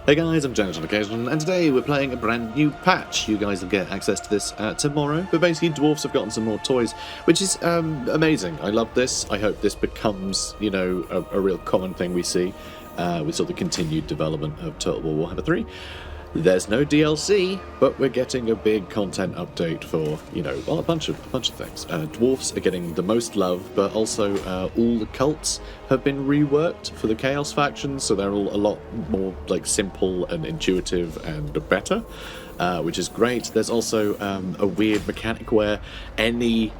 Hey guys, I'm Janet on occasion, and today we're playing a brand new patch. You guys will get access to this tomorrow, but basically Dwarfs have gotten some more toys, which is amazing. I love this. I hope this becomes, you know, a real common thing we see with sort of the continued development of Total War Warhammer 3. There's no DLC, but we're getting a big content update for, you know, well, a bunch of things. Dwarfs are getting the most love, but also all the cults have been reworked for the Chaos factions, so they're all a lot more like simple and intuitive and better, which is great. There's also a weird mechanic where any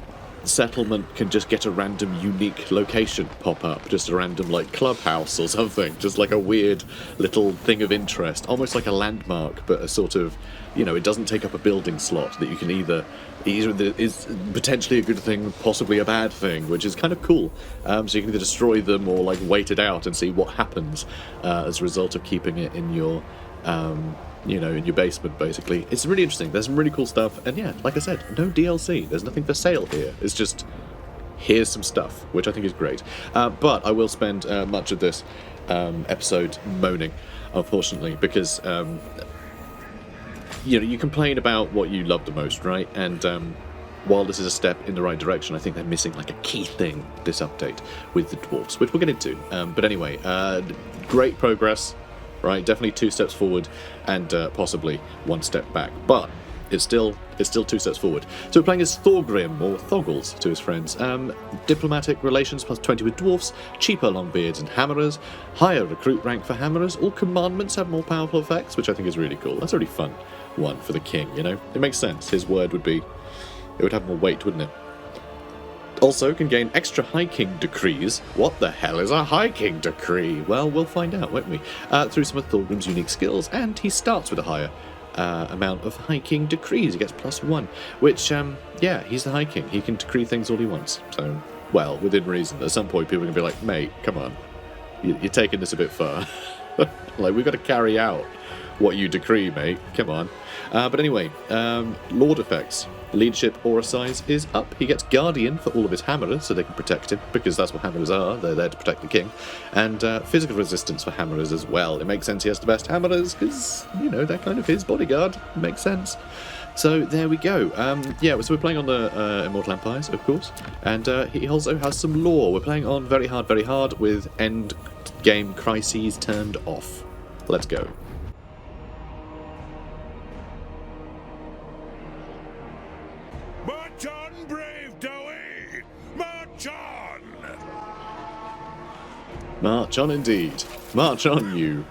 settlement can just get a random unique location pop up, just a random like clubhouse or something, just like a weird little thing of interest, almost like a landmark, but a sort of, you know, it doesn't take up a building slot that you can either is potentially a good thing, possibly a bad thing, which is kind of cool. So you can either destroy them or like wait it out and see what happens as a result of keeping it in your you know, in your basement, basically. It's really interesting. There's some really cool stuff, and yeah, like I said, no DLC. There's nothing for sale here. It's just, here's some stuff, which I think is great. But I will spend much of this episode moaning, unfortunately, because, you know, you complain about what you love the most, right? And while this is a step in the right direction, I think they're missing, like, a key thing, this update, with the Dwarfs, which we'll get into. But anyway, great progress. Right, definitely 2 steps forward and possibly 1 step back, but it's still 2 steps forward. So we're playing as Thorgrim, or Thoggles to his friends. Diplomatic relations plus 20 with dwarfs, cheaper longbeards and hammerers, higher recruit rank for hammerers. All commandments have more powerful effects, which I think is really cool. That's a really fun one for the king, you know? It makes sense. His word would be, it would have more weight, wouldn't it? Also can gain extra High King decrees. What the hell is a High King decree? Well, we'll find out, won't we? Through some of Thorgrim's unique skills, and he starts with a higher amount of High King decrees. He gets +1, which, yeah, he's the High King. He can decree things all he wants. So, well, within reason. At some point, people are going to be like, mate, come on. You're taking this a bit far. Like, we've got to carry out what you decree, mate. Come on. But anyway, Lord effects. Leadership aura size is up. He gets Guardian for all of his hammerers, so they can protect him, because that's what hammerers are. They're there to protect the king. And physical resistance for hammerers as well. It makes sense he has the best hammerers, because, you know, they're kind of his bodyguard. It makes sense. So there we go. Yeah, so we're playing on the Immortal Empires, of course. And he also has some lore. We're playing on very hard with end game crises turned off. Let's go. March on, brave Dowie! March on! March on indeed. March on, you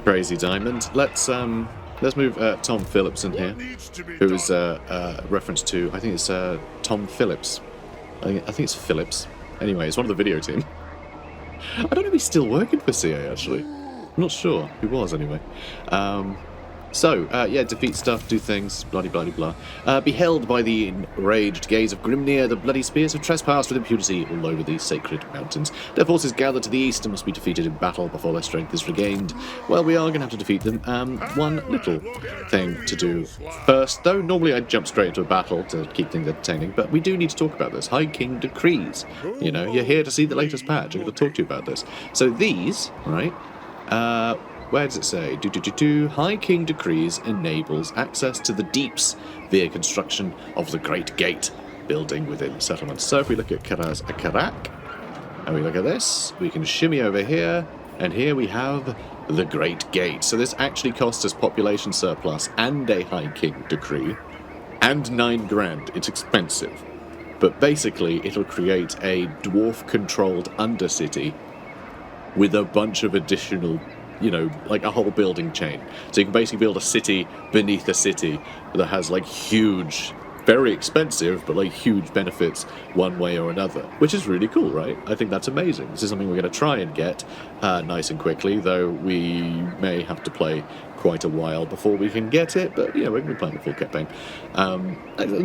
crazy diamond. Let's move Tom Phillips in here, who is reference to, I think it's Tom Phillips. I think it's Phillips. Anyway, it's one of the video team. I don't know if he's still working for CA, actually. I'm not sure. He was, anyway. So, yeah, defeat stuff, do things, bloody blah. Beheld by the enraged gaze of Grimnir, the Bloody Spearz have trespassed with impunity all over these sacred mountains. Their forces gather to the east and must be defeated in battle before their strength is regained. Well, we are going to have to defeat them. One little thing to do first, though. Normally I'd jump straight into a battle to keep things entertaining, but we do need to talk about this. High King decrees. You know, you're here to see the latest patch. I'm going to talk to you about this. So these, right, where does it say? High King decrees enables access to the deeps via construction of the Great Gate building within settlements. So if we look at KARAZ Akarak, and we look at this, we can shimmy over here, and here we have the Great Gate. So this actually costs us population surplus and a High King decree, and 9 grand. It's expensive. But basically, it'll create a dwarf-controlled undercity with a bunch of additional, you know, like a whole building chain. So you can basically build a city beneath a city that has like huge, very expensive, but like huge benefits one way or another, which is really cool, right? I think that's amazing. This is something we're going to try and get nice and quickly, though we may have to play quite a while before we can get it, but yeah, we're going to be playing a full campaign.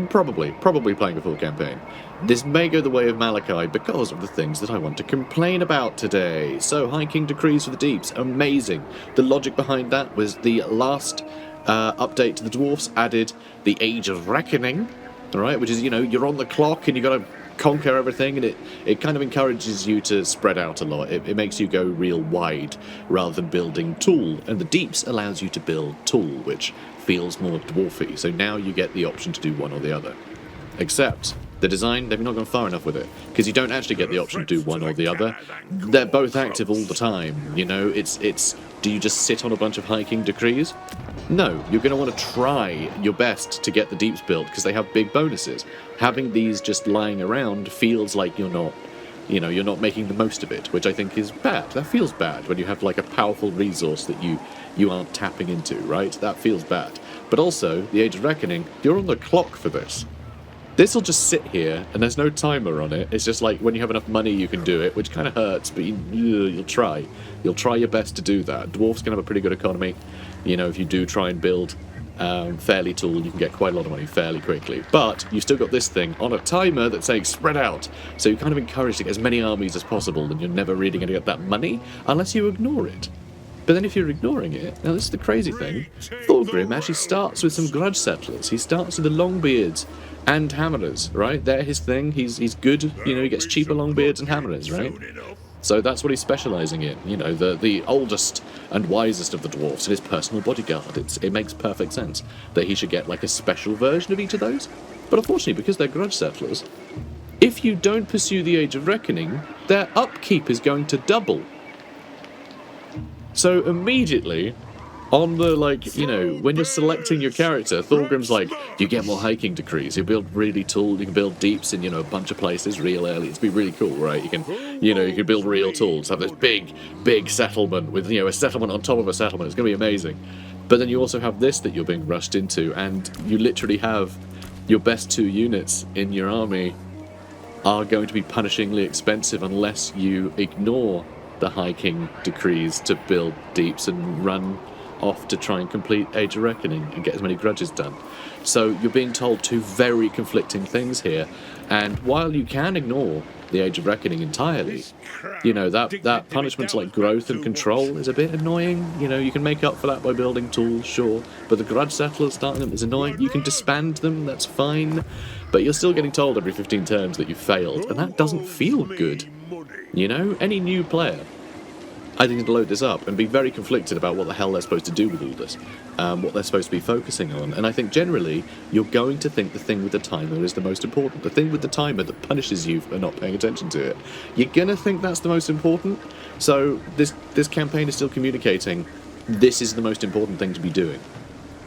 Probably playing a full campaign. This may go the way of Malachi because of the things that I want to complain about today. So, High King decrees for the deeps, amazing. The logic behind that was the last update to the dwarfs added the Age of Reckoning, all right, which is, you know, you're on the clock and you got to conquer everything, and it kind of encourages you to spread out a lot. It makes you go real wide rather than building tall, and the deeps allows you to build tall, which feels more dwarfy. So now you get the option to do one or the other. Except the design, they've not gone far enough with it, because you don't actually get the option to do one or the other. They're both active all the time, you know. It's do you just sit on a bunch of hiking decrees? No, you're going to want to try your best to get the deeps built, because they have big bonuses. Having these just lying around feels like you're not making the most of it, which I think is bad. That feels bad when you have like a powerful resource that you aren't tapping into, right? That feels bad. But also, the Age of Reckoning, you're on the clock for this. This will just sit here, and there's no timer on it. It's just like when you have enough money, you can do it, which kind of hurts, but you'll try. You'll try your best to do that. Dwarfs can have a pretty good economy. You know, if you do try and build fairly tall, you can get quite a lot of money fairly quickly. But you've still got this thing on a timer that's saying spread out. So you're kind of encouraged to get as many armies as possible, and you're never really going to get that money unless you ignore it. But then if you're ignoring it, now this is the crazy thing, Thorgrim actually starts with some Grudge settlers. He starts with the Longbeards and Hammerers, right? They're his thing. He's good, you know, he gets cheaper Longbeards and Hammerers, right? So that's what he's specialising in, you know, the oldest and wisest of the dwarfs and his personal bodyguard. It makes perfect sense that he should get like a special version of each of those. But unfortunately, because they're Grudge settlers, if you don't pursue the Age of Reckoning, their upkeep is going to double. So immediately, on the, like, you know, when you're selecting your character, Thorgrim's like, you get more hiking decrees, you build really tall, you can build deeps in, you know, a bunch of places real early. It's be really cool, right? You can build real tools, have this big settlement with, you know, a settlement on top of a settlement. It's going to be amazing. But then you also have this that you're being rushed into, and you literally have your best 2 units in your army are going to be punishingly expensive unless you ignore the hiking decrees to build deeps and run off to try and complete Age of Reckoning and get as many grudges done. So you're being told 2 very conflicting things here, and while you can ignore the Age of Reckoning entirely, you know, that punishment to like growth and control is a bit annoying. You know, you can make up for that by building tools, sure, but the Grudge settlers starting them is annoying. You can disband them, that's fine, but you're still getting told every 15 turns that you failed, and that doesn't feel good. You know, any new player, I think, to load this up and be very conflicted about what the hell they're supposed to do with all this, what they're supposed to be focusing on. And I think generally you're going to think the thing with the timer is the most important. The thing with the timer that punishes you for not paying attention to it. You're going to think that's the most important. So this campaign is still communicating this is the most important thing to be doing.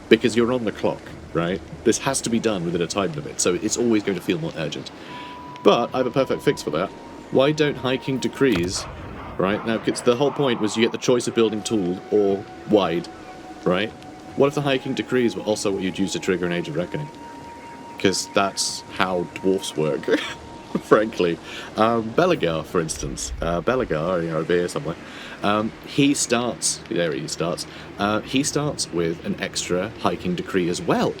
Because you're on the clock, right? This has to be done within a time limit, so it's always going to feel more urgent. But I have a perfect fix for that. Why don't hiking decrees, right? Now, because the whole point was you get the choice of building tall or wide, right? What if the hiking decrees were also what you'd use to trigger an Age of Reckoning? Because that's how dwarfs work, frankly. Belagar, for instance. Belagar, you know, over here somewhere. He starts with an extra hiking decree as well.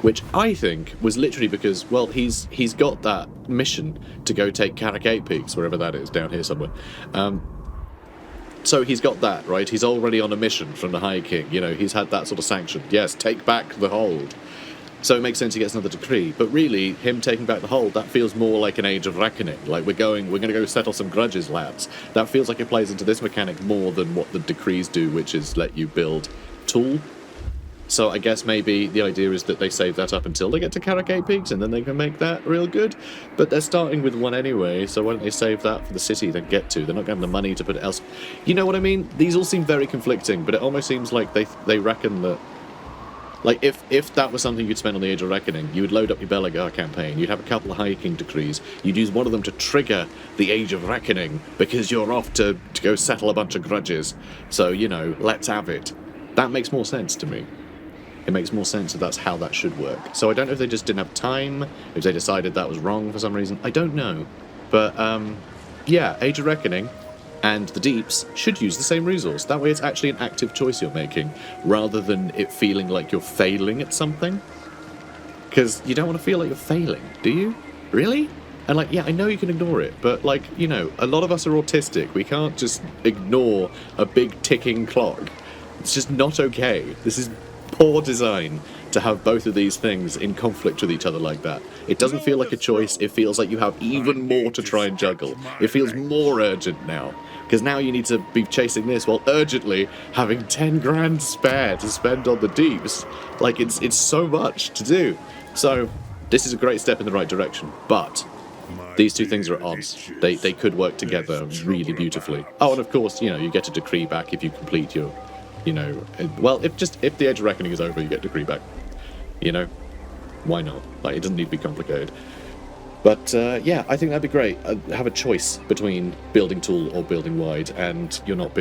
Which I think was literally because, well, he's got that mission to go take KARAZ Peaks, wherever that is, down here somewhere. So he's got that, right? He's already on a mission from the High King. You know, he's had that sort of sanction. Yes, take back the hold. So it makes sense he gets another decree. But really, him taking back the hold, that feels more like an Age of Reckoning. Like, we're going to go settle some grudges, lads. That feels like it plays into this mechanic more than what the decrees do, which is let you build tool. So I guess maybe the idea is that they save that up until they get to KARAZ Peaks, and then they can make that real good. But they're starting with one anyway, so why don't they save that for the city they get to? They're not going to have the money to put it else. You know what I mean? These all seem very conflicting, but it almost seems like they reckon that... Like, if that was something you'd spend on the Age of Reckoning, you would load up your Belagar campaign, you'd have a couple of hiking decrees, you'd use one of them to trigger the Age of Reckoning, because you're off to go settle a bunch of grudges. So, you know, let's have it. That makes more sense to me. It makes more sense that that's how that should work. So I don't know if they just didn't have time, if they decided that was wrong for some reason. I don't know. But, yeah, Age of Reckoning and the Deeps should use the same resource. That way it's actually an active choice you're making, rather than it feeling like you're failing at something. Because you don't want to feel like you're failing, do you? Really? And, like, yeah, I know you can ignore it, but, like, you know, a lot of us are autistic. We can't just ignore a big ticking clock. It's just not okay. This is poor design. to have both of these things in conflict with each other like that. It doesn't feel like a choice, it feels like you have even more to try and juggle. It feels more urgent now, because now you need to be chasing this while urgently having 10 grand spare to spend on the deeps. Like, it's so much to do. So, this is a great step in the right direction, but these two things are at odds. They could work together really beautifully. Oh, and of course, you get a decree back if you complete your, well, if the Age of Reckoning is over, you get decree back. Why not? Like, it doesn't need to be complicated. But yeah, I think that'd be great. Have a choice between building tall or building wide, and you're not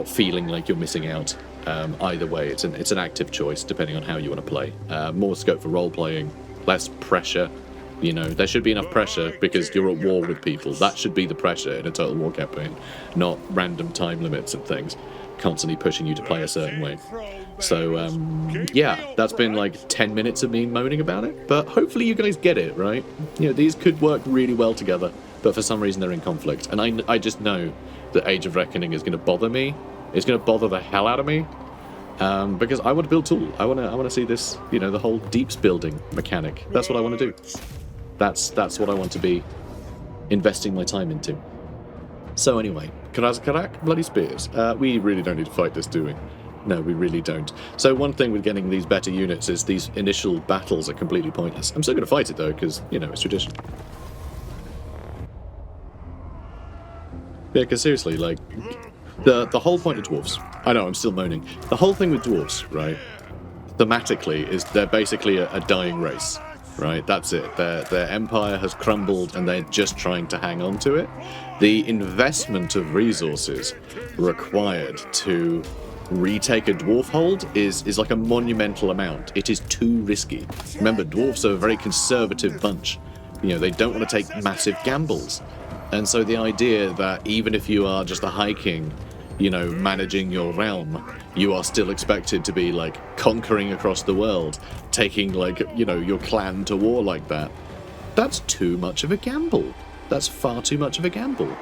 feeling like you're missing out. Either way, it's an active choice depending on how you want to play. More scope for role playing, less pressure. There should be enough pressure because you're at war with people. That should be the pressure in a Total War campaign, not random time limits and things constantly pushing you to play a certain way. So, yeah, that's been like 10 minutes of me moaning about it, but hopefully you guys get it, right? These could work really well together, but for some reason they're in conflict. And I just know that Age of Reckoning is going to bother me. It's going to bother the hell out of me. Because I want to build tool. I want to see this, the whole deeps building mechanic. That's what I want to do. That's what I want to be investing my time into. So anyway, KARAZ, Bloody Spearz. We really don't need to fight this, do we? No, we really don't. So one thing with getting these better units is these initial battles are completely pointless. I'm still going to fight it though, because, it's tradition. Yeah, because seriously, like, the whole point of dwarves... I know, I'm still moaning. The whole thing with dwarves, right, thematically, is they're basically a dying race, right? That's it. Their empire has crumbled and they're just trying to hang on to it. The investment of resources required to retake a dwarf hold is like a monumental amount. It is too risky. Remember, dwarves are a very conservative bunch. They don't want to take massive gambles. And so the idea that even if you are just a high king, managing your realm, you are still expected to be, like, conquering across the world, taking, like, your clan to war like that. That's too much of a gamble. That's far too much of a gamble.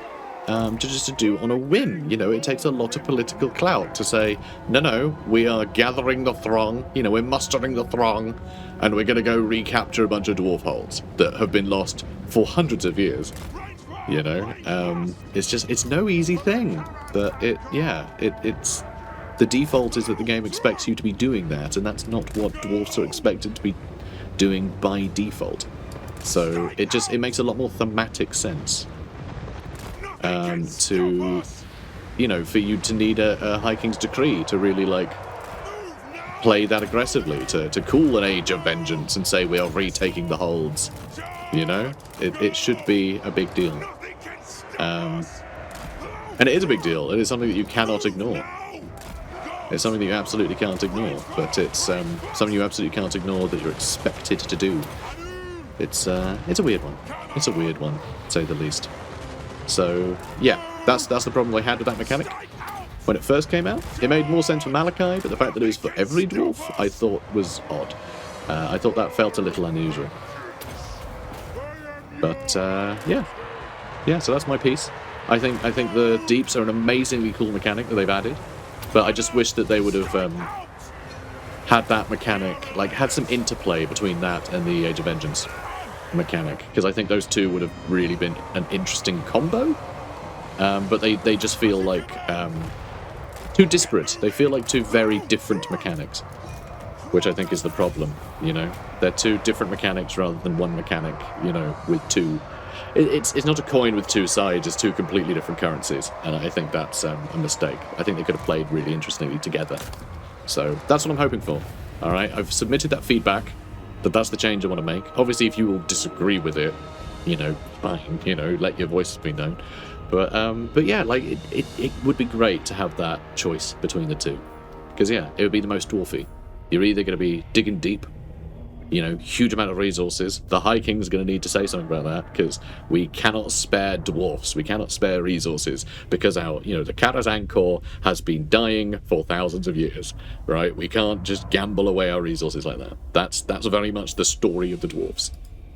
To do on a whim. It takes a lot of political clout to say, no, we are gathering the throng, we're mustering the throng, and we're going to go recapture a bunch of dwarf holds that have been lost for hundreds of years. It's no easy thing, but it's the default is that the game expects you to be doing that, and that's not what dwarves are expected to be doing by default. So it makes a lot more thematic sense to for you to need a High King's Decree to really, like, play that aggressively, to call an Age of Vengeance and say we are retaking the holds. It should be a big deal. And it is a big deal. It is something that you cannot ignore. It's something that you absolutely can't ignore, but it's something you absolutely can't ignore that you're expected to do. It's a weird one. It's a weird one, to say the least. So, yeah, that's the problem I had with that mechanic. When it first came out, it made more sense for Malachi, but the fact that it was for every dwarf, I thought was odd. I thought that felt a little unusual. But, yeah. Yeah, so that's my piece. I think the deeps are an amazingly cool mechanic that they've added, but I just wish that they would have had that mechanic, like, had some interplay between that and the Age of Vengeance mechanic, because I think those two would have really been an interesting combo, but they just feel like too disparate. They feel like two very different mechanics, which I think is the problem. They're two different mechanics rather than one mechanic, with two. It's not a coin with two sides, it's two completely different currencies, and I think that's a mistake. I think they could have played really interestingly together. So that's what I'm hoping for. Alright, I've submitted that feedback, that's the change I want to make. Obviously, if you will disagree with it, fine, let your voices be known. But yeah, like, it would be great to have that choice between the two. Because, yeah, it would be the most dwarfy. You're either going to be digging deep, huge amount of resources. The High King's going to need to say something about that, because we cannot spare dwarfs. We cannot spare resources, because the KARAZ ANKOR has been dying for thousands of years, right? We can't just gamble away our resources like that. That's very much the story of the dwarfs.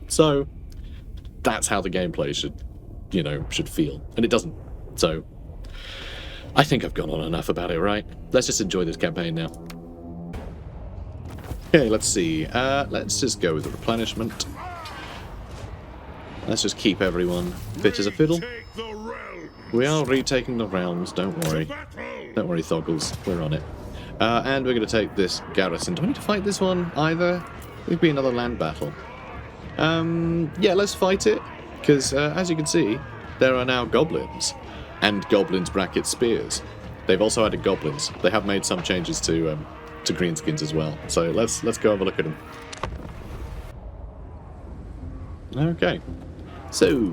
So, that's how the gameplay should feel. And it doesn't. So, I think I've gone on enough about it, right? Let's just enjoy this campaign now. Okay, let's see. Let's just go with the replenishment. Let's just keep everyone fit as a fiddle. Take the realm. We are retaking the realms, don't worry. Don't worry, Thoggles, we're on it. And we're going to take this garrison. Do I need to fight this one either? It would be another land battle. Yeah, let's fight it, because as you can see, there are now goblins. And goblins bracket spears. They've also added goblins. They have made some changes to greenskins as well. So let's go have a look at them. Okay. So,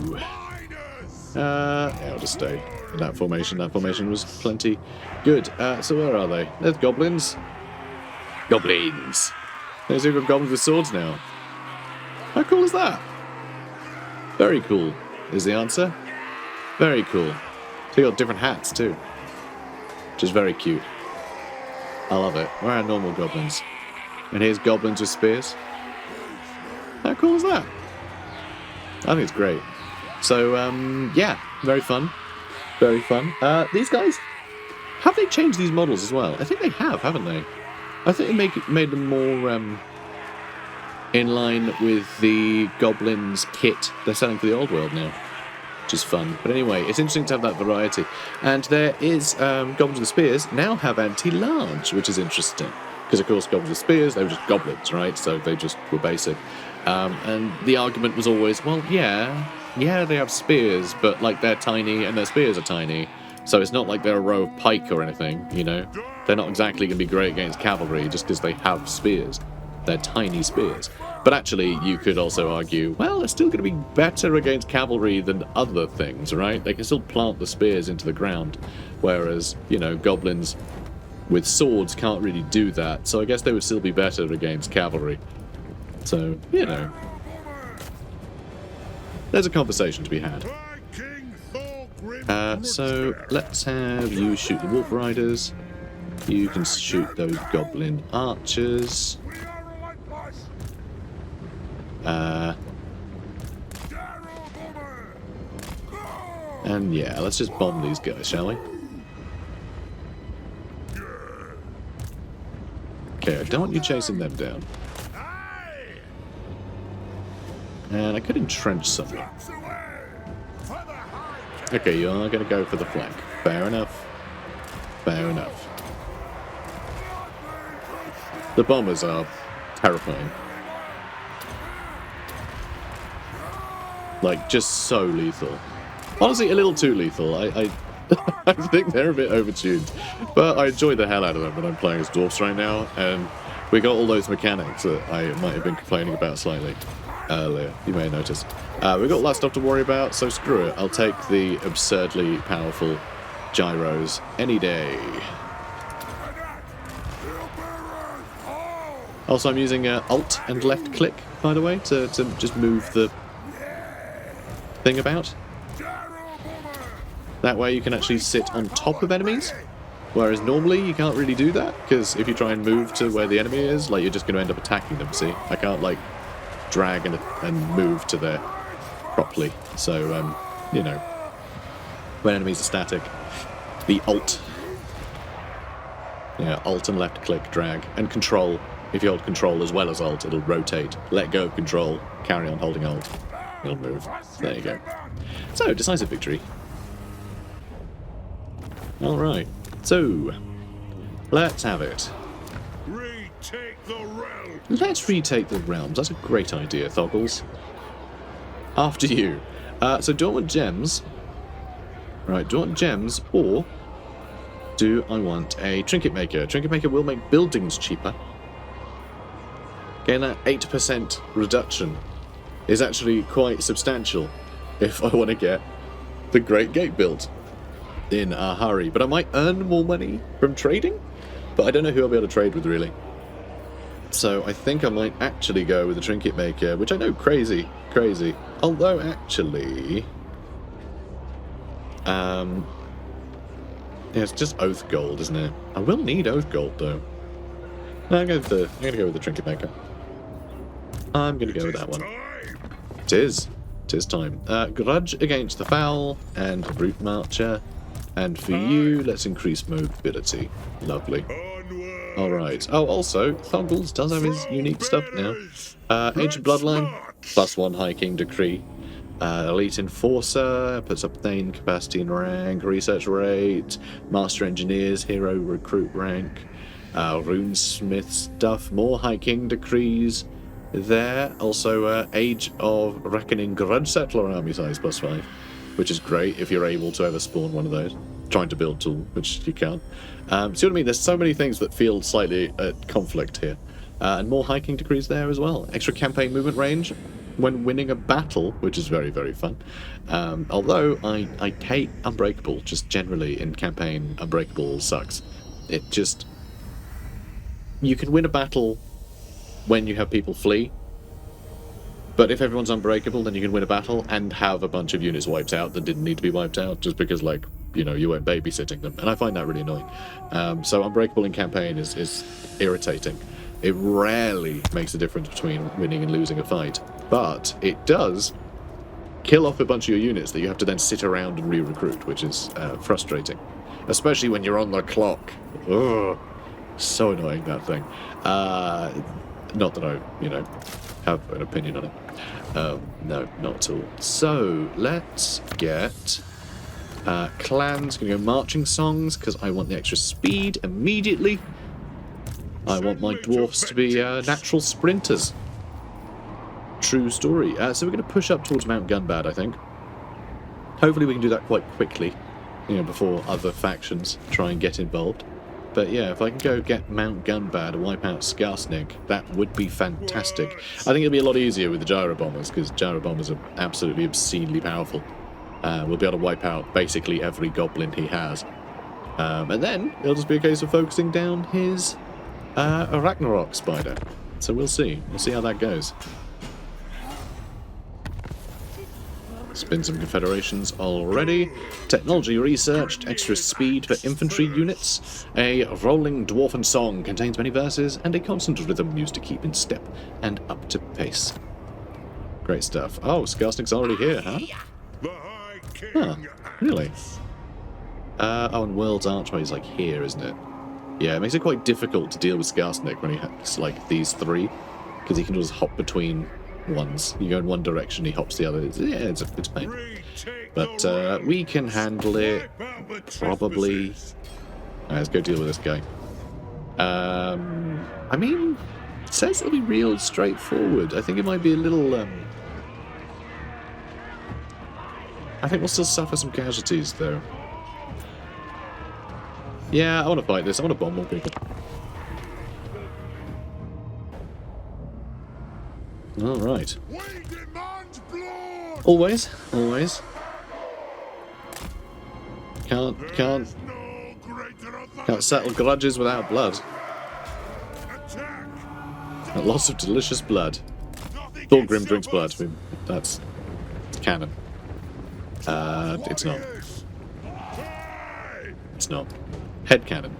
yeah, I'll just stay in that formation. That formation was plenty good. So where are they? There's goblins. Goblins. There's even goblins with swords now. How cool is that? Very cool is the answer. Very cool. So you got different hats too, which is very cute. I love it. Where are normal goblins? And here's goblins with spears. How cool is that? I think it's great. So, yeah, very fun. Very fun. These guys, have they changed these models as well? I think they have, haven't they? I think they made them more in line with the goblins kit they're selling for the old world now, which is fun. But anyway, it's interesting to have that variety. And there is goblins with spears now have anti-large, which is interesting. Because, of course, goblins with spears, they were just goblins, right? So they just were basic. And the argument was always, well, yeah, they have spears, but, like, they're tiny and their spears are tiny. So it's not like they're a row of pike or anything, you know? They're not exactly going to be great against cavalry just because they have spears. They're tiny spears. But actually, you could also argue, well, they're still going to be better against cavalry than other things, right? They can still plant the spears into the ground, whereas, you know, goblins with swords can't really do that. So I guess they would still be better against cavalry. So, you know, there's a conversation to be had. So let's have you shoot the wolf riders. You can shoot those goblin archers. And yeah, let's just bomb these guys, shall we? Okay, I don't want you chasing them down. And I could entrench someone. Okay, you are going to go for the flank. Fair enough. Fair enough. The bombers are terrifying. Like, just so lethal. Honestly, a little too lethal. I I think they're a bit overtuned. But I enjoy the hell out of them when I'm playing as dwarfs right now. And we got all those mechanics that I might have been complaining about slightly earlier. You may have noticed. We've got less stuff to worry about, so screw it. I'll take the absurdly powerful gyros any day. Also, I'm using Alt and left click, by the way, to just move the thing about. That way you can actually sit on top of enemies, whereas normally you can't really do that, because if you try and move to where the enemy is, like, you're just going to end up attacking them, see? I can't, like, drag and move to there properly. So, you know, when enemies are static, the Alt. Yeah, Alt and left click, drag, and Control. If you hold Control as well as Alt, it'll rotate. Let go of Control, carry on holding Alt. It'll move. There you go. So, decisive victory. Alright, so, let's have it. Retake the realm. Let's retake the realms. That's a great idea, Thoggles. After you. So do I want gems? Right, do I want gems, or do I want a trinket maker? Trinket maker will make buildings cheaper. Getting that 8% reduction is actually quite substantial if I want to get the Great Gate built in a hurry. But I might earn more money from trading, but I don't know who I'll be able to trade with, really. So I think I might actually go with the trinket maker, which I know crazy. Although actually, yeah, it's just oath gold, isn't it? I will need oath gold though. No, I'm gonna go with the trinket maker. I'm gonna go with that one. It is time. Grudge against the foul and root marcher, and for you, let's increase mobility. Lovely. Onward. Alright. Oh, also, Thorgrim does have his unique stuff now. Ancient Bloodline, +1 hiking decree. Elite Enforcer, puts up Thane capacity and rank, research rate, Master Engineers, hero recruit rank, Runesmith stuff, more hiking decrees there. Also, Age of Reckoning Grudge Settler army size +5, which is great if you're able to ever spawn one of those. Trying to build tool, which you can't. See what I mean? There's so many things that feel slightly at conflict here. And more hiking decrees there as well. Extra campaign movement range when winning a battle, which is very, very fun. Although I hate Unbreakable, just generally in campaign, Unbreakable sucks. It just... You can win a battle when you have people flee, but if everyone's unbreakable, then you can win a battle and have a bunch of units wiped out that didn't need to be wiped out, just because, like, you know, you weren't babysitting them, and I find that really annoying. So unbreakable in campaign is irritating. It rarely makes a difference between winning and losing a fight, but it does kill off a bunch of your units that you have to then sit around and re-recruit, which is frustrating, especially when you're on the clock. Ugh, so annoying, that thing. Not that I, you know, have an opinion on it. No, not at all. So let's get clans. Gonna go marching songs because I want the extra speed immediately. I want my dwarfs to be natural sprinters. True story. So we're going to push up towards Mount Gunbad, I think. Hopefully we can do that quite quickly, you know, before other factions try and get involved. But yeah, if I can go get Mount Gunbad and wipe out Skarsnik, that would be fantastic. I think it'll be a lot easier with the gyro bombers, because gyro bombers are absolutely obscenely powerful. We'll be able to wipe out basically every goblin he has. And then it'll just be a case of focusing down his a Ragnarok spider. So we'll see. We'll see how that goes. Spin some confederations already. Technology researched. Extra speed for infantry units. A rolling dwarven song contains many verses and a constant rhythm used to keep in step and up to pace. Great stuff. Oh, Skarsnik's already here, huh? Huh, really? Oh, and World's Archway's like here, isn't it? Yeah, it makes it quite difficult to deal with Skarsnik when he has, like, these three, because he can just hop between ones. You go in one direction, he hops the other. It's a pain. But we can handle it, probably. Right, let's go deal with this guy. I mean, it says it'll be real straightforward. I think it might be a little... I think we'll still suffer some casualties, though. Yeah, I want to fight this. I want to bomb more people. Alright. Always. Always. Can't settle grudges without blood. Lots of delicious blood. Thorgrim drinks blood. That's canon. It's not. It's not. Headcanon.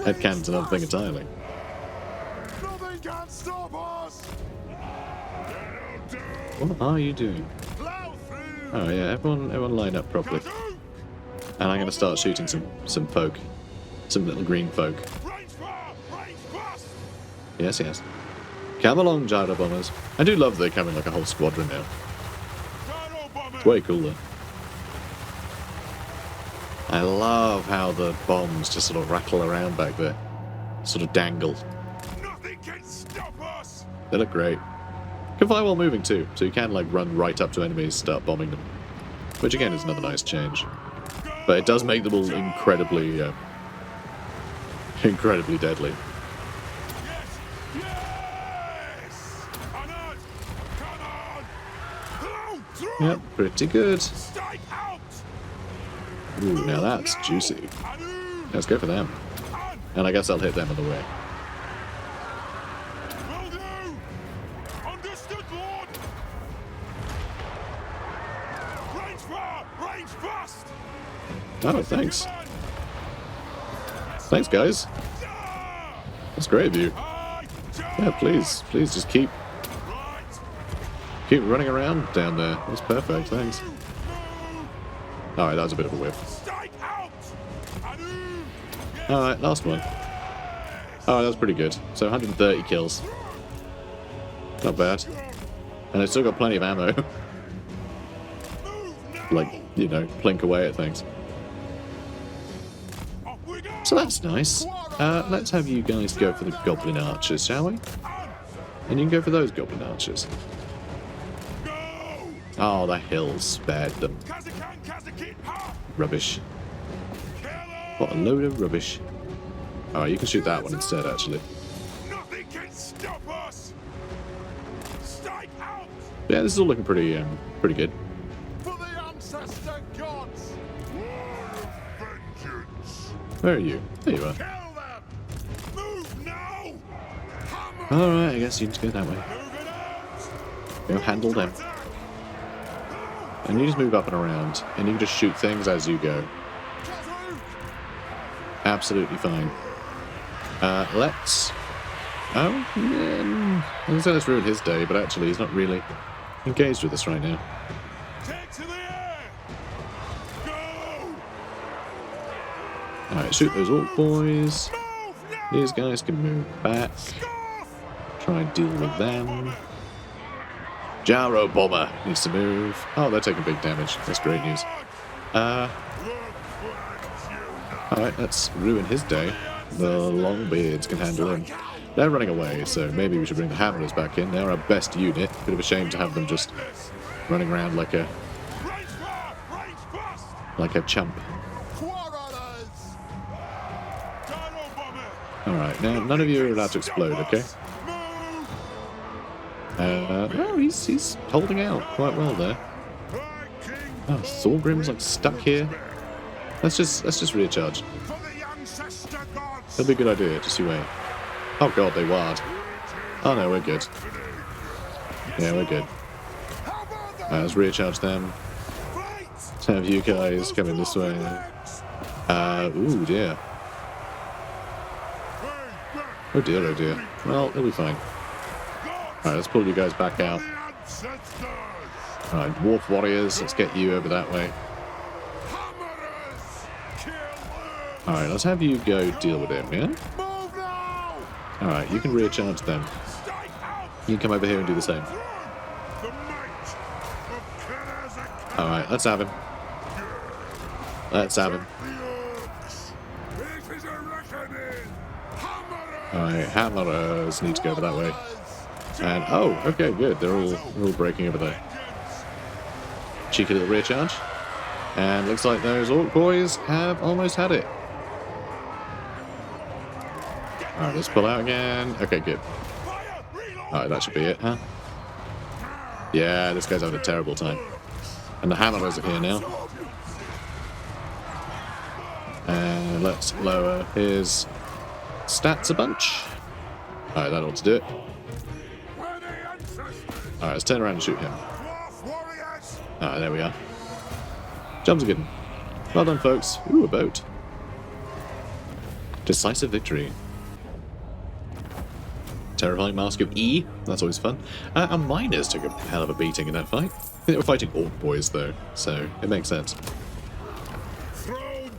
Headcanon's another thing entirely. Nothing can stop us. What are you doing? Oh yeah, everyone line up properly. And I'm going to start shooting some folk. Some little green folk. Yes, yes. Come along, gyro bombers. I do love they're coming like a whole squadron now. It's way cooler. I love how the bombs just sort of rattle around back there. Sort of dangle. Nothing can stop us. They look great. Can fire while moving too, so you can like run right up to enemies, start bombing them. Which again is another nice change. But it does make them all incredibly, incredibly deadly. Yes! On us! Come on! Yep, pretty good. Strike out! Ooh, now that's juicy. Let's go for them. And I guess I'll hit them on the way. Will do! Understood, Lord! Range fire! Range fast! Oh, thanks. Thanks, guys. That's great of you. Yeah, please just keep running around down there. That's perfect, thanks. Alright, that was a bit of a whiff. Alright, last one. Oh, that was pretty good. So 130 kills. Not bad. And I've still got plenty of ammo. Like, you know, plink away at things. So that's nice. Let's have you guys go for the goblin archers, shall we? And you can go for those goblin archers. Oh, the hills spared them. Rubbish. What a load of rubbish. Alright, you can shoot that one instead, actually. Nothing can stop us. Strike out. Yeah, this is all looking pretty, pretty good. For the ancestor gods. Vengeance. Where are you? There you are. Kill them. Move now. Alright, I guess you need to go that way. Moving out. Go handle them. And you just move up and around, and you can just shoot things as you go. Absolutely fine. Let's... Oh, I was going to ruin his day, but actually he's not really engaged with us right now. Take to the air. Go. Alright, shoot those orc boys. Move now. These guys can move back. Try and deal with them. Jarrow Bomber needs to move. Oh, they're taking big damage. That's great news. Alright, let's ruin his day. The Longbeards can handle him. They're running away, so maybe we should bring the Hammerers back in. They're our best unit. Bit of a shame to have them just running around like a chump. Alright, now none of you are allowed to explode, okay? Oh, he's holding out quite well there. Oh, Thorgrim's like stuck here. Let's just recharge. That'd be a good idea, just you wait. Oh god, they ward. Oh no, we're good. Yeah, we're good. Let's recharge them. Let's have you guys coming this way. Ooh dear. Oh dear, oh dear. Well, it'll be fine. Alright, let's pull you guys back out. Alright, Dwarf Warriors, let's get you over that way. Alright, let's have you go deal with him, yeah? Alright, you can recharge them. You can come over here and do the same. Alright, let's have him. Let's have him. Alright, Hammerers need to go over that way. And, oh, okay, good. They're all breaking over there. Cheeky little recharge. And looks like those orc boys have almost had it. Alright, let's pull out again. Okay, good. Alright, that should be it, huh? Yeah, this guy's having a terrible time. And the Hammerers are here now. And let's lower his stats a bunch. Alright, that ought to do it. Alright, let's turn around and shoot him. Alright, there we are. Jumps are good. Well done, folks. Ooh, a boat. Decisive victory. Terrifying Mask of E. That's always fun. Our miners took a hell of a beating in that fight. I think they were fighting orc boys, though, so it makes sense.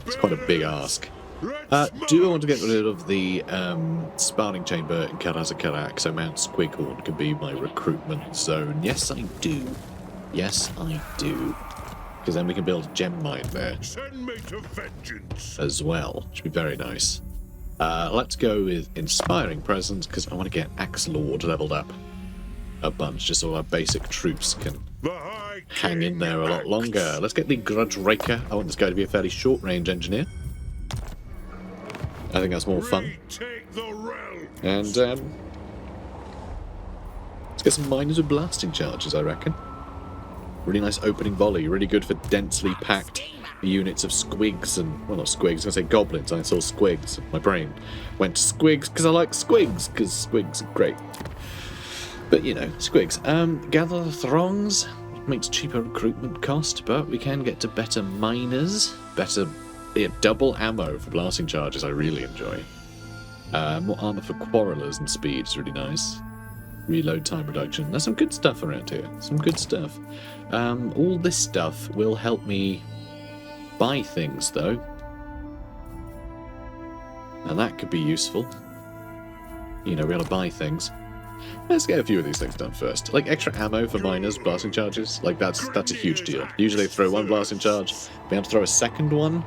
It's quite a big ask. Do I want to get rid of the sparring chamber in KARAZ so Mount Squighorn can be my recruitment zone? Yes, I do. Yes, I do. Because then we can build a gem mine there Send me to vengeance. as well. Should be very nice. Let's go with Inspiring Presence because I want to get Axe Lord leveled up a bunch just so our basic troops can hang in there a lot longer. Let's get the Grudge Raker. I want this guy to be a fairly short range engineer. I think that's more fun. And let's get some miners with blasting charges, I reckon. Really nice opening volley, really good for densely packed units of squigs and, well, not squigs, I was going to say goblins, and I saw squigs. My brain went to squigs because I like squigs, because squigs are great. But, you know, squigs. Gather the throngs, makes cheaper recruitment cost, but we can get to better miners, better double ammo for blasting charges, I really enjoy. More armor for quarrelers and speed is really nice. Reload time reduction. There's some good stuff around here. Some good stuff. All this stuff will help me buy things, though. And that could be useful. You know, be able to buy things. Let's get a few of these things done first. Like extra ammo for miners, blasting charges. Like that's a huge deal. Usually they throw one blasting charge. Being able to throw a second one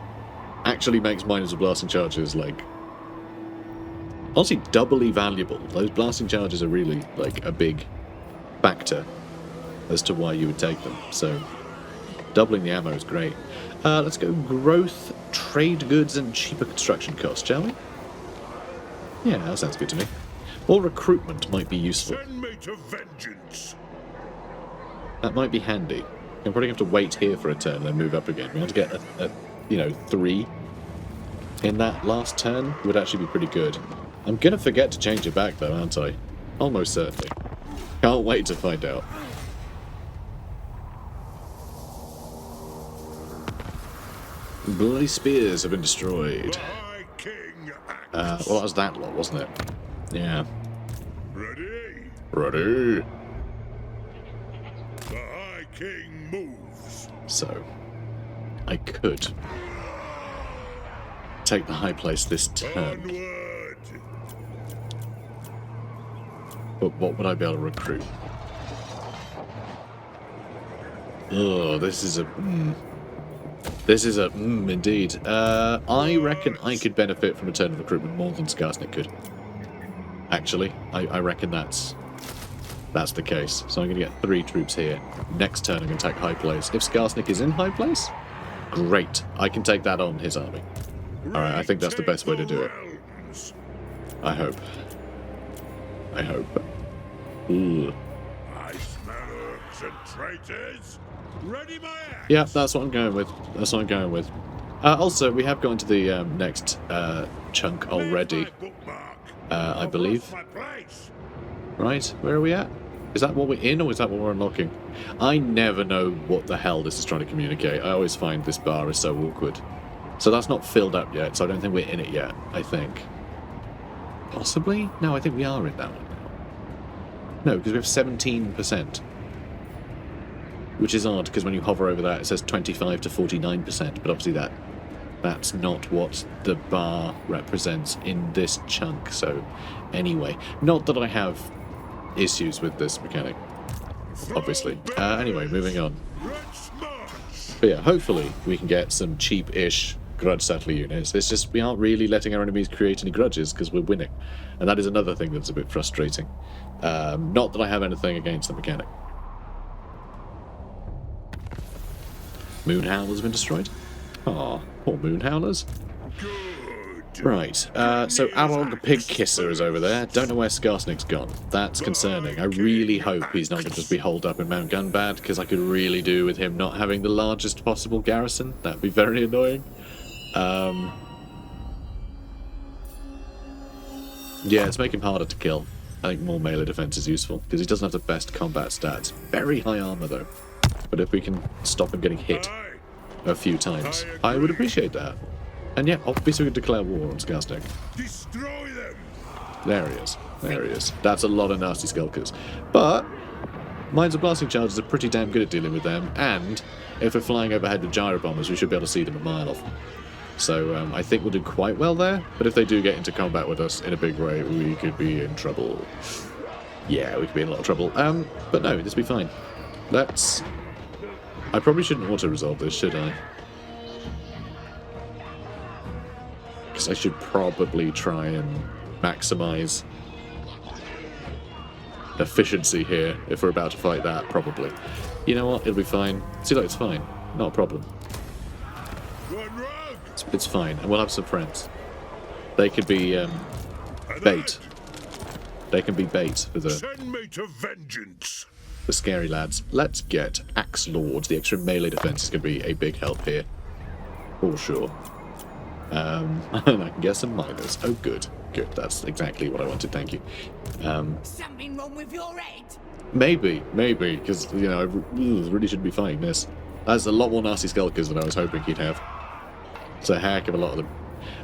actually makes miners with blasting charges like honestly doubly valuable. Those blasting charges are really like a big factor as to why you would take them. So doubling the ammo is great. Let's go growth, trade goods, and cheaper construction costs, shall we? Yeah, that sounds good to me. Or recruitment might be useful. Send me to vengeance. That might be handy. I'm probably have to wait here for a turn and then move up again. We want to get a 3 in that last turn would actually be pretty good. I'm gonna forget to change it back though, aren't I? Almost certainly. Can't wait to find out. Bloody Spearz have been destroyed. My king acts. Well, that was that lot, wasn't it? Yeah. Ready? Ready. The High King moves. So, I could take the high place this turn. Onward. But what would I be able to recruit? Oh, this is a... This is a... indeed. I reckon I could benefit from a turn of recruitment more than Skarsnik could. Actually, I reckon that's the case. So I'm going to get 3 troops here. Next turn I'm going to take high place. If Skarsnik is in high place, great. I can take that on his army. Alright, I think that's the best way to do it. I hope. I hope. Ooh. I smell orcs and traitors. Ready my axe. Yeah, that's what I'm going with. That's what I'm going with. Also, we have gone to the next chunk already, I believe. Right, where are we at? Is that what we're in, or is that what we're unlocking? I never know what the hell this is trying to communicate. I always find this bar is so awkward. So that's not filled up yet, so I don't think we're in it yet, I think. Possibly? No, I think we are in that one now. No, because we have 17%. Which is odd, because when you hover over that, it says 25 to 49%, but obviously that's not what the bar represents in this chunk, so anyway. Not that I have issues with this mechanic, obviously. Anyway, moving on. But yeah, hopefully we can get some cheap-ish grudge settler units. It's just we aren't really letting our enemies create any grudges because we're winning. And that is another thing that's a bit frustrating. Not that I have anything against the mechanic. Moonhowler's has been destroyed. Aw, poor Moonhowlers. Right, so Arog Pig Kisser is over there. Don't know where Skarsnik's gone. That's concerning. I really hope he's not going to just be holed up in Mount Gunbad, because I could really do with him not having the largest possible garrison. That'd be very annoying. Yeah, it's making him harder to kill. I think more melee defense is useful, because he doesn't have the best combat stats. Very high armor, though. But if we can stop him getting hit a few times, I would appreciate that. And yeah, obviously we can declare war on Skarsnik. Destroy them. There he is. There he is. That's a lot of nasty skulkers. But mines and blasting charges are pretty damn good at dealing with them, and if we're flying overhead with gyro bombers, we should be able to see them a mile off. So I think we'll do quite well there, but if they do get into combat with us in a big way, we could be in trouble. Yeah, we could be in a lot of trouble. But no, this will be fine. Let's... I probably shouldn't auto-resolve this, should I? Because I should probably try and maximize efficiency here if we're about to fight that, probably. You know what? It'll be fine. See, like, it's fine. Not a problem. It's fine, and we'll have some friends. They could be bait. They can be bait for the... Send me to vengeance. The scary lads. Let's get Axe Lords. The extra melee defense is going to be a big help here. For sure. And I can get some miners. Oh, good. Good. That's exactly what I wanted. Thank you. Something wrong with your head? Maybe, because, you know, I really shouldn't be fighting this. That's a lot more nasty skulkers than I was hoping he'd have. It's a heck of a lot of them.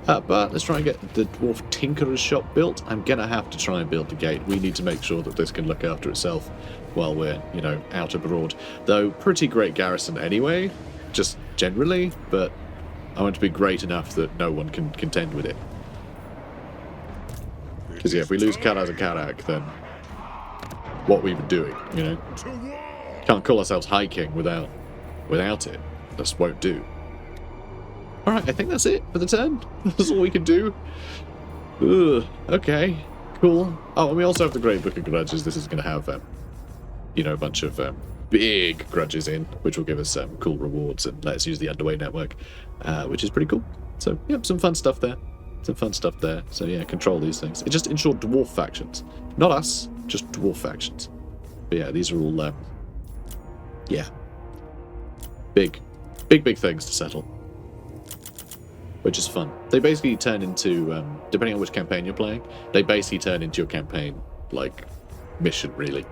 But let's try and get the Dwarf Tinkerer's shop built. I'm going to have to try and build the gate. We need to make sure that this can look after itself while we're, you know, out abroad. Though, pretty great garrison anyway, just generally, but I want to be great enough that no one can contend with it. Because yeah, if we lose KARAZ and KARAK, then what we been doing, you know? To war! Can't call ourselves High King without it. Just won't do. Alright, I think that's it for the turn. That's all we can do. Ugh, okay, cool. Oh, and we also have the Great Book of Grudges. This is going to have, you know, a bunch of big grudges in, which will give us cool rewards and let us use the Underway network, which is pretty cool. So, yeah, some fun stuff there. So, yeah, control these things. It just ensured dwarf factions. Not us, just dwarf factions. But, yeah, these are all, yeah, big things to settle. Which is fun. They basically turn into, depending on which campaign you're playing, they basically turn into your campaign, like, mission, really,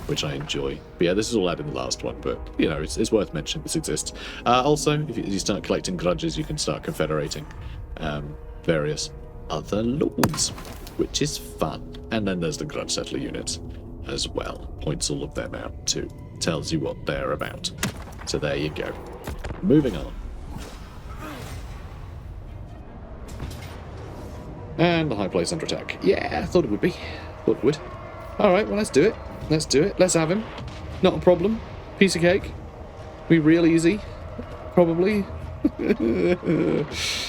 which I enjoy. But yeah, this is all added in the last one, but, you know, it's worth mentioning this exists. Also, if you start collecting grudges, you can start confederating various other lords, which is fun. And then there's the grudge settler units as well. Points all of them out, too. Tells you what they're about. So there you go. Moving on. And the high place under attack. Yeah, I thought it would be. Thought it would. Alright, well, let's do it. Let's have him. Not a problem. Piece of cake. Be real easy. Probably. Yeah,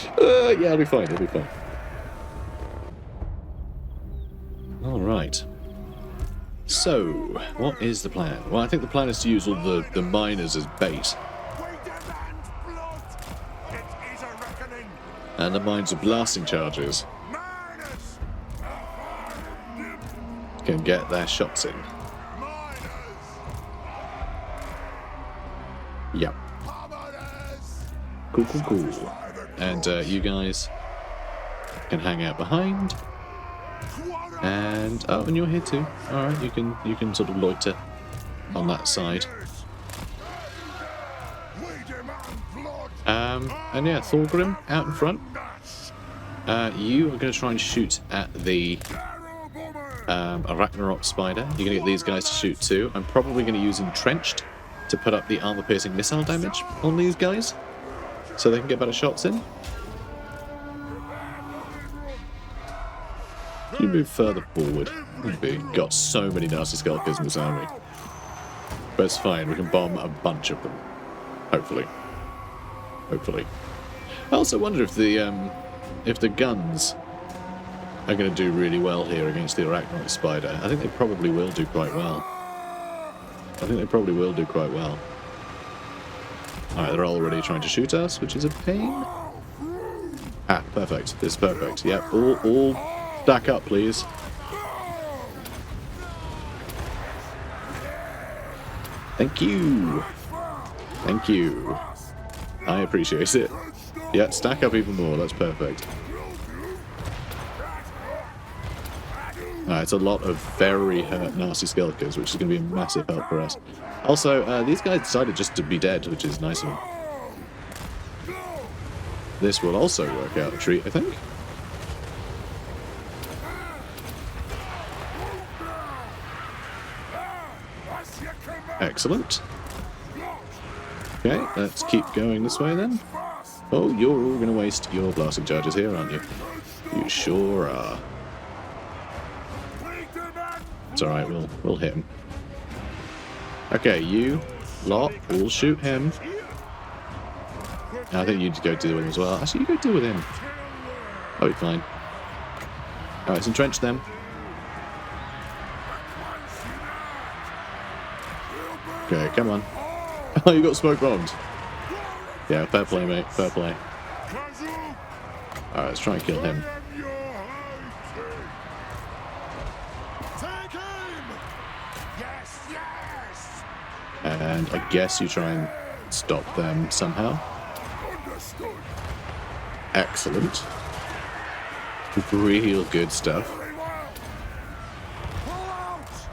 it'll be fine. Alright. So, what is the plan? Well, I think the plan is to use all the miners as bait. We demand blood! It is a reckoning! And the mines of blasting charges Miners! can get their shots in. Miners! Yep. Cool. And you guys can hang out behind. And oh, and you're here too. All right, you can sort of loiter on that side. And yeah, Thorgrim out in front. You are going to try and shoot at the Ragnarok spider. You're going to get these guys to shoot too. I'm probably going to use Entrenched to put up the armor-piercing missile damage on these guys, so they can get better shots in. You move further forward. We've got so many nasty skulkers in this army. But it's fine, we can bomb a bunch of them. Hopefully. I also wonder if the guns are going to do really well here against the Arachnoid Spider. I think they probably will do quite well. Alright, they're already trying to shoot us, which is a pain. Ah, perfect. This is perfect. Yep, all stack up, please. Thank you. I appreciate it. Yeah, stack up even more. That's perfect. It's a lot of very hurt nasty skulkers, which is going to be a massive help for us. Also, these guys decided just to be dead, which is nice of them. This will also work out a treat, I think. Excellent. Okay, let's keep going this way then. Oh, you're all going to waste your blasting charges here, aren't you? You sure are. It's alright, we'll hit him. Okay, you lot, we'll shoot him. I think you need to go deal with him as well. Actually, you go deal with him. I'll be fine. Alright, let's entrench them. Okay, come on. Oh, you got smoke bombed. Yeah, fair play, mate. Fair play. Alright, let's try and kill him. And I guess you try and stop them somehow. Excellent. Real good stuff.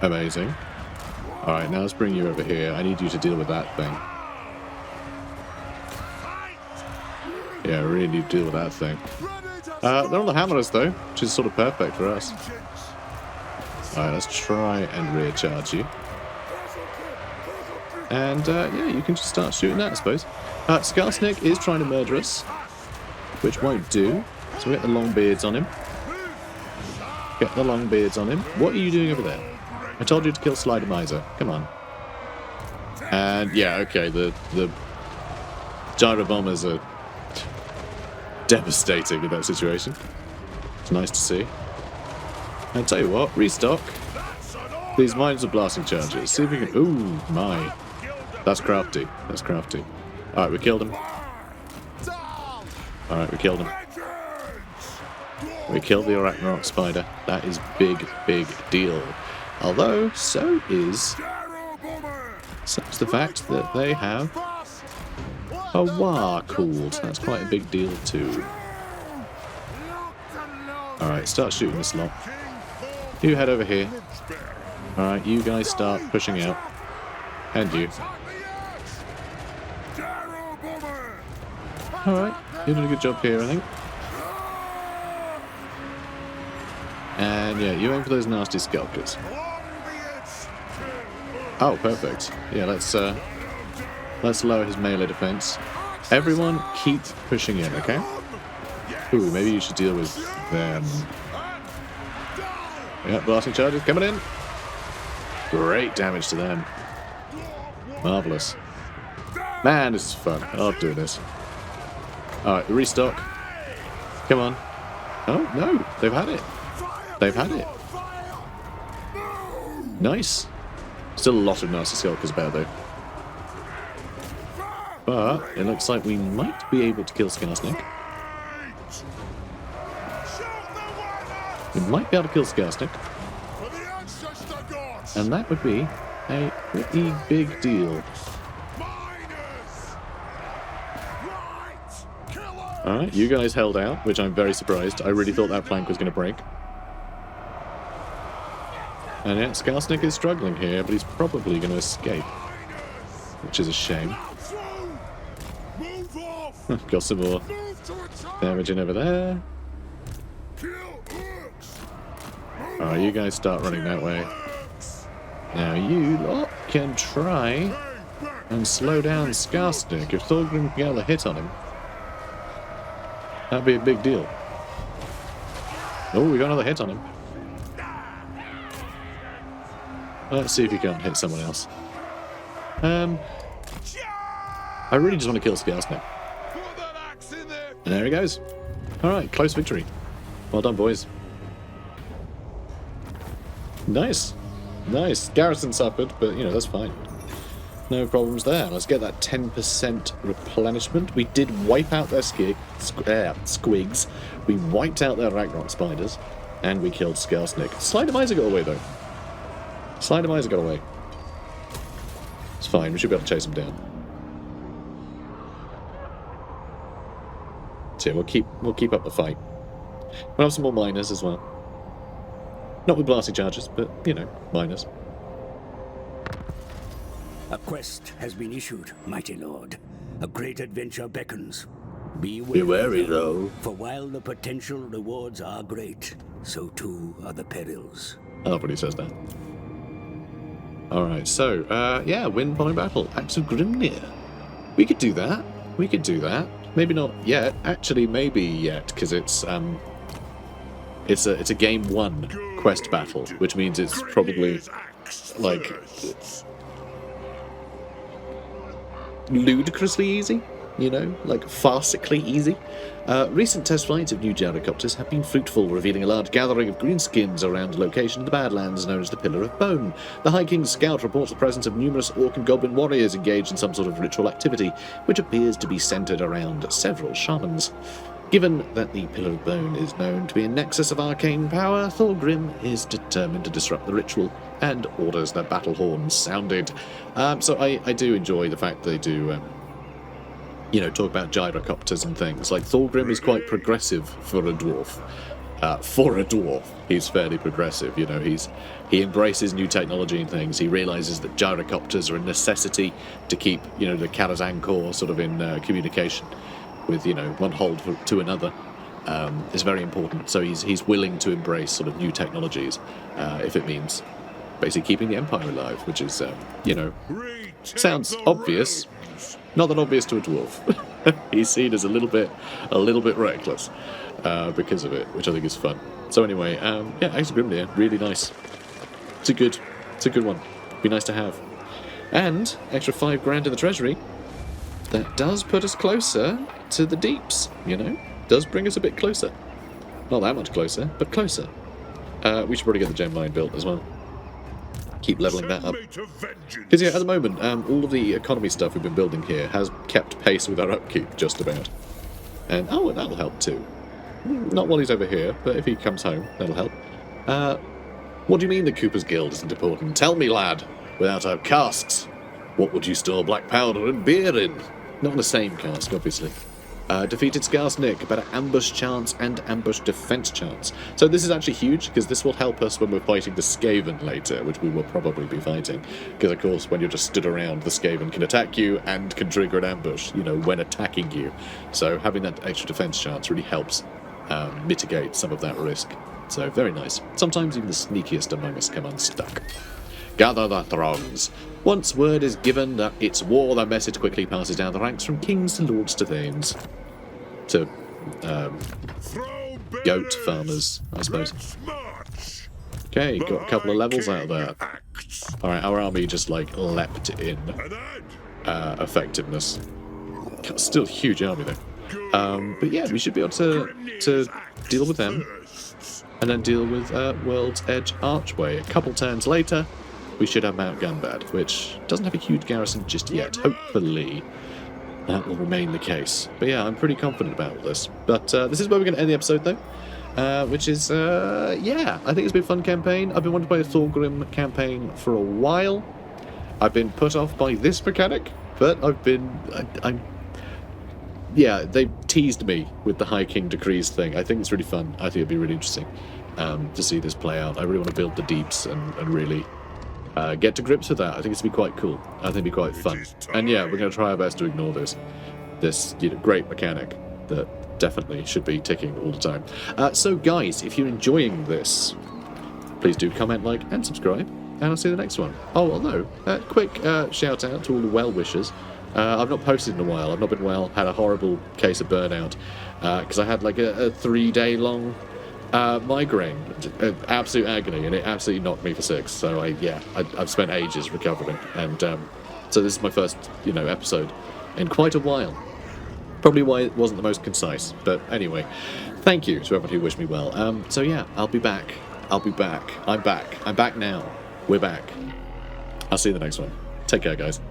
Amazing. Alright, now let's bring you over here. I need you to deal with that thing. Yeah, I really need to deal with that thing. They're on the hammers though, which is sort of perfect for us. Alright, let's try and rear charge you. And yeah, you can just start shooting that, I suppose. Skarsnik is trying to murder us, which won't do. So we get the long beards on him. Get the long beards on him. What are you doing over there? I told you to kill Slider Miser. Come on. And yeah, okay, the gyro bombers are devastating in that situation. It's nice to see. I tell you what, restock. These mines are blasting charges. See if we can. Ooh, my. That's crafty. That's crafty. Alright, we killed him. Alright, we killed him. We killed the Arachnarok spider. That is big, big deal. Although, so is the fact that they have a War called. That's quite a big deal too. Alright, start shooting this lot. You head over here. Alright, you guys start pushing out. And you. Alright, you did a good job here, I think. And yeah, you aim for those nasty skulkers. Oh, perfect. Yeah, let's lower his melee defense. Everyone keep pushing in, okay? Ooh, maybe you should deal with them. Yeah, blasting charges coming in. Great damage to them. Marvellous. Man, this is fun. I love doing this. Alright, restock. Come on. Oh, no. They've had it. They've had it. Nice. Still a lot of nasty skulkers about, though. But it looks like we might be able to kill Skarsnik. We might be able to kill Skarsnik. And that would be a pretty big deal. Alright, you guys held out, which I'm very surprised. I really thought that flank was going to break. And yeah, Skarsnik is struggling here, but he's probably going to escape. Which is a shame. Got some more damaging over there. Alright, you guys start running that way. Now you lot can try and slow down Skarsnik. If Thorgrim can get a hit on him, that'd be a big deal. Oh, we got another hit on him. Let's see if he can't hit someone else. I really just want to kill Skarsnik. And there he goes. Alright, close victory. Well done, boys. Nice. Nice. Garrison suffered, but, you know, that's fine. No problems there. Let's get that 10% replenishment. We did wipe out their squigs. We wiped out their Ragnarok spiders. And we killed Skarsnik. Slider Miser got away, though. Slider Miser got away. It's fine. We should be able to chase him down. So yeah, we'll keep up the fight. We'll have some more miners as well. Not with blasting charges, but, you know, miners. A quest has been issued, mighty lord. A great adventure beckons. Be wary, though. For while the potential rewards are great, so too are the perils. I love when he says that. Alright, so, yeah, win following battle. Axe of Grimnir. We could do that. We could do that. Maybe not yet. Actually, maybe yet, because it's a game 1 quest battle, which means it's probably, like, ludicrously easy, you know, like farcically easy. Recent test flights of new gyrocopters have been fruitful, revealing a large gathering of greenskins around a location in the Badlands known as the Pillar of Bone. The High King's scout reports the presence of numerous orc and goblin warriors engaged in some sort of ritual activity, which appears to be centered around several shamans. Given that the Pillar of Bone is known to be a nexus of arcane power, Thorgrim is determined to disrupt the ritual and orders their battle horns sounded. So I do enjoy the fact they do, you know, talk about gyrocopters and things. Like, Thorgrim is quite progressive for a dwarf. He's fairly progressive, you know. He embraces new technology and things. He realises that gyrocopters are a necessity to keep, you know, the KARAZ ANKOR sort of in communication with, you know, one hold to another. Is very important. So he's willing to embrace sort of new technologies if it means basically keeping the Empire alive, which is, you know, sounds obvious. Not that obvious to a dwarf. He's seen as a little bit reckless because of it, which I think is fun. So anyway, yeah, Axe of Grimnir, really nice. It's a good one. Be nice to have. And extra 5 grand in the treasury. That does put us closer to the deeps, you know? Does bring us a bit closer. Not that much closer, but closer. We should probably get the gem mine built as well. Keep leveling that up. Because yeah, at the moment, all of the economy stuff we've been building here has kept pace with our upkeep, just about. And, oh, and that'll help too. Not while he's over here, but if he comes home, that'll help. What do you mean the Cooper's Guild isn't important? Tell me, lad. Without our casks, what would you store black powder and beer in? Not in the same cask, obviously. Defeated Skarsnik, better ambush chance and ambush defense chance. So this is actually huge, because this will help us when we're fighting the Skaven later, which we will probably be fighting. Because, of course, when you're just stood around, the Skaven can attack you and can trigger an ambush, you know, when attacking you. So having that extra defense chance really helps mitigate some of that risk. So very nice. Sometimes even the sneakiest among us come unstuck. Gather the throngs. Once word is given that it's war, the message quickly passes down the ranks from kings to lords to thanes. To goat farmers, I suppose. Okay, got a couple of levels out of there. Alright, our army just like leapt in effectiveness. Still a huge army though. But yeah, we should be able to deal with them. And then deal with World's Edge Archway. A couple turns later, we should have Mount Gunbad, which doesn't have a huge garrison just yet. Hopefully, that will remain the case. But yeah, I'm pretty confident about all this. But this is where we're going to end the episode, though. Which is, yeah, I think it's been a fun campaign. I've been wanting to play the Thorgrim campaign for a while. I've been put off by this mechanic, but I'm yeah, they teased me with the High King Decrees thing. I think it's really fun. I think it'd be really interesting to see this play out. I really want to build the deeps and really get to grips with that. I think it's going to be quite cool. I think it'd be quite fun. And yeah, we're going to try our best to ignore this great mechanic that definitely should be ticking all the time. So guys, if you're enjoying this, please do comment, like, and subscribe. And I'll see you in the next one. Oh, although, quick shout out to all the well-wishers. I've not posted in a while. I've not been well. Had a horrible case of burnout because I had like a 3-day-long migraine, absolute agony, and it absolutely knocked me for 6. So I've spent ages recovering, and so this is my first episode in quite a while. Probably why it wasn't the most concise, but anyway, thank you to everyone who wished me well. So yeah, I'll be back. I'm back now. We're back. I'll see you in the next one. Take care, guys.